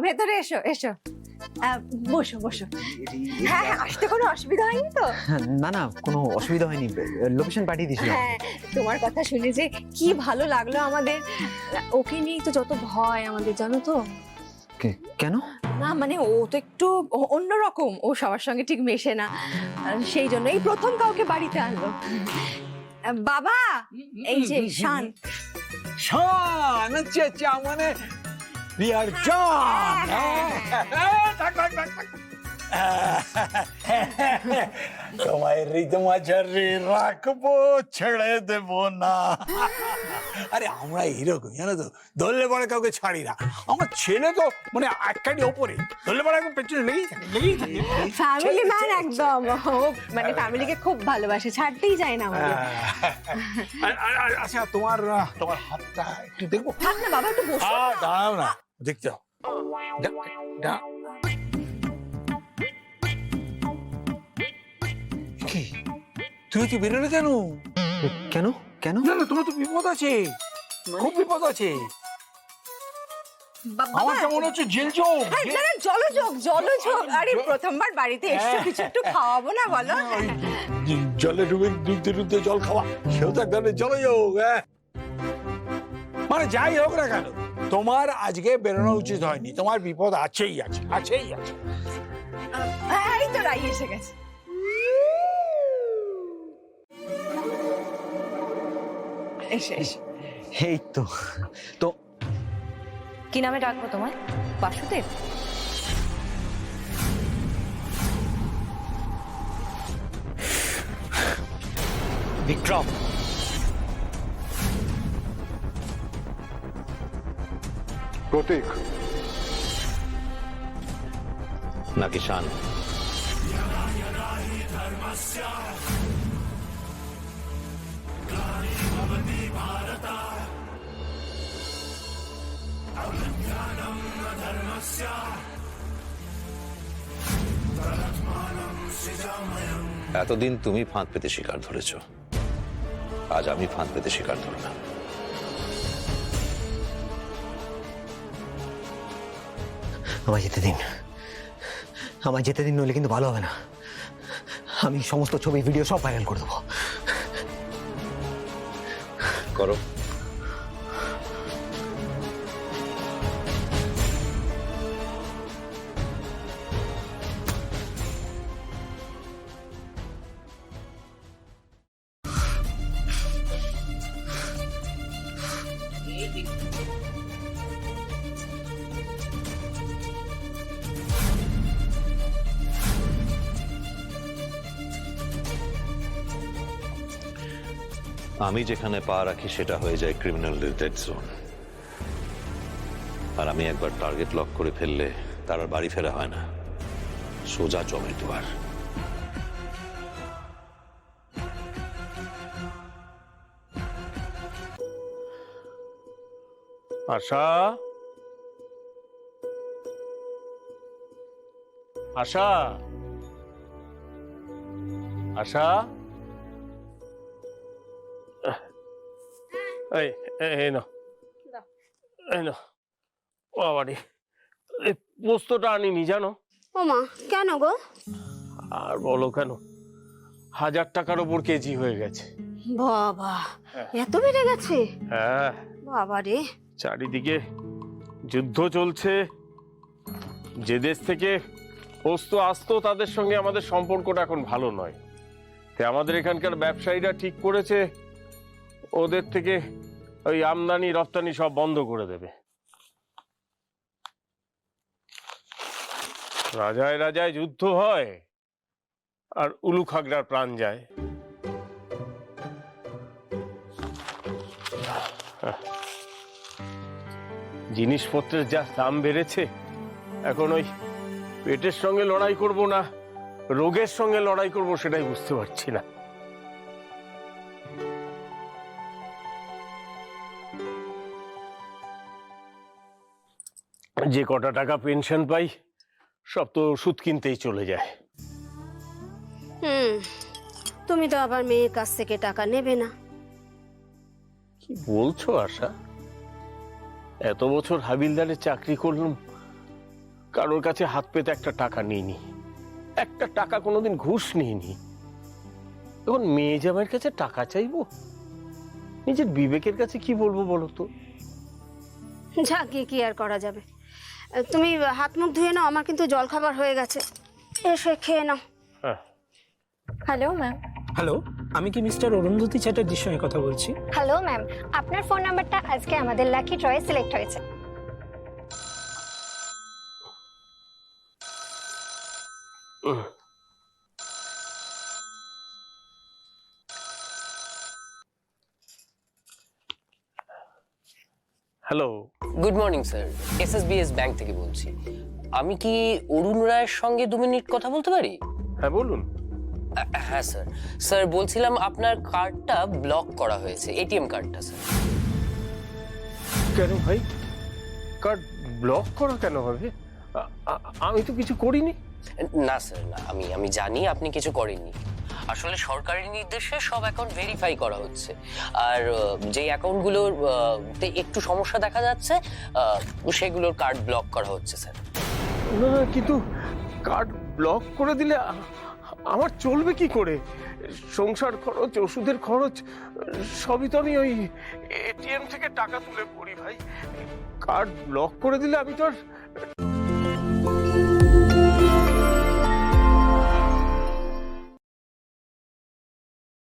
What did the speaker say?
ভেতরে এসো এসো, বসো বসো। হ্যাঁ হ্যাঁ, আসতে কোনো অসুবিধা হয়নি তো? না না, কোনো অসুবিধা হয়নি, লোকেশন পাঠিয়ে দিয়েছিলাম। হ্যাঁ, তোমার কথা শুনে যে কি ভালো লাগলো আমাদের। ওকে নিয়েই তো যত ভয় আমাদের, জানো তো। কেন? না মানে ও তো একটু অন্যরকম, ও সবার সঙ্গে ঠিক মেশে না, সেই জন্য এই প্রথম কাউকে বাড়িতে আনলো। বাবা, এই যে শান। শান, চেঁচা মানে রিয়ার জান। থাক থাক থাক থাক। তোমায় রিদমাঝারে রাখবো, ছেড়ে দেবো না। আরে আমরা এইরকম জানো তো, ধরলে পরে কাউকে ছাড়ি না। আমার ছেলে তো মানে একখানি ওপরে, ধরলে পরে একদম পেছনে লেগেই থাকে লেগেই থাকে। ফ্যামিলি ম্যান একদম, ও মানে ফ্যামিলিকে খুব ভালোবাসে, ছাড়তেই যায় না আমাদের। আচ্ছা, তোমার তোমার হাতটা একটু দেখবো? থাক না বাবা, একটু বসো। দাঁড়াও না, দেখতে দাও। কি তুই কি বেরোলে কেন? কেন কেন? না না, তোমার তো বিপদ আছে, খুব বিপদ আছে। আমার তো মনে হচ্ছে জেল চোখ। না না, জলযোগ জলযোগ। আরে প্রথমবার বাড়িতে এসছো, কিছু একটু খাওয়াবো না বলো? জলে ডুবতে ডুবতে জল খাওয়া, সেও তো এক ধরনের জলযোগ। মানে যাই হোক না কেন, তোমার আজকে বেরোনো উচিত হয়নি, তোমার বিপদ আছেই আছে, আছেই আছে। এই তো রাই এসে গেছে। এসে এসে। এই তো তো কি নামে ডাকবো তোমায়? বাসুদেব? বিক্রম। প্রতীক নাকি শান? এতদিন তুমি ফাঁদ পেতে শিকার ধরেছ, আজ আমি ফাঁদ পেতে শিকার ধরলাম। আমায় যেতে দিন, আমায় যেতে দিন, নইলে কিন্তু ভালো হবে না। আমি সমস্ত ছবি ভিডিও সব ভাইরাল করে দেবো। করো। আমি যেখানে পা রাখি সেটা হয়ে যায় ক্রিমিনালদের ডেড জোন। আর আমি একবার টার্গেট লক করে ফেললে তার আর বাড়ি ফেরা হয় না, সোজা জমের দুয়ার। আশা, আশা, আশা, এই এই নাও, এই নাও। বাবারে, এই পোস্তটা আনিনি জানো? ওমা, কেন গো? আর বলো কেন, 1000 টাকার ওপর কেজি হয়ে গেছে। বাবা, এত বেড়ে গেছে? হ্যাঁ, বাবা রে। চারিদিকে যুদ্ধ চলছে। যে দেশ থেকে পোস্ত আসতো তাদের সঙ্গে আমাদের সম্পর্কটা এখন ভালো নয়। তাই আমাদের এখানকার ব্যবসায়ীরা ঠিক করেছে ওদের থেকে ওই আমদানি রপ্তানি সব বন্ধ করে দেবে। রাজায় রাজায় যুদ্ধ হয় আর উলু খাগড়ার প্রাণ যায়। জিনিসপত্রের যা দাম বেড়েছে, এখন ওই পেটের সঙ্গে লড়াই করব না রোগের সঙ্গে লড়াই করব সেটাই বুঝতে পারছি না। যে কটা টাকা পেনশন পাই সব তো ওষুধ কিনতেই চলে যায়। তুমি তো আবার মেয়ের কাছ থেকে টাকা নেবে না। কি বলছো আশা? এত বছর হাবিলদারের চাকরি করলাম, কারোর কাছে হাত পেতে একটা টাকা নিইনি, একটা টাকা কোনোদিন ঘুষ নিইনি। এখন মেয়ে জামাইয়ের কাছে টাকা চাইবো? নিজের বিবেকের কাছে কি বলবো বলো তো? যা গিয়ে কি আর করা যাবে। তুমি হাত মুখ ধুয়ে নাও, আমার কিন্তু জলখাবার হয়ে গেছে, এসে খেয়ে নাও। হ্যাঁ, হ্যালো ম্যাম। হ্যালো, আমি কি মিস্টার অরুন্ধতী চ্যাটার্জির সঙ্গে কথা বলছি? হ্যালো ম্যাম, আপনার ফোন নাম্বারটা আজকে আমাদের লাকি ড্রয়ে সিলেক্ট হয়েছে। Hello. Good morning sir, SSBS bank থেকে বলছি। আমি কি অরুণ রায়ের সঙ্গে 2 মিনিট কথা বলতে পারি? হ্যাঁ বলুন। হ্যাঁ স্যার। স্যার বলছিলাম আপনার কার্ডটা ব্লক করা হয়েছে, এটিএম কার্ডটা স্যার। কেন ভাই, কার্ড ব্লক করা কেন হবে? আমি তো কিছু করিনি। না স্যার না, আমি জানি আপনি কিছু করেননি। আসলে সরকারি নির্দেশে সব অ্যাকাউন্ট ভেরিফাই করা হচ্ছে, আর যে অ্যাকাউন্টগুলোর একটু সমস্যা দেখা যাচ্ছে সেগুলোর কার্ড ব্লক করা হচ্ছে স্যার। না না, কিন্তু কার্ড ব্লক করে দিলে আমার চলবে কি করে? সংসার খরচ, ওষুধের খরচ সবই তো আমি ওই এটিএম থেকে টাকা তুলে করি ভাই। কার্ড ব্লক করে দিলে আমি তো আর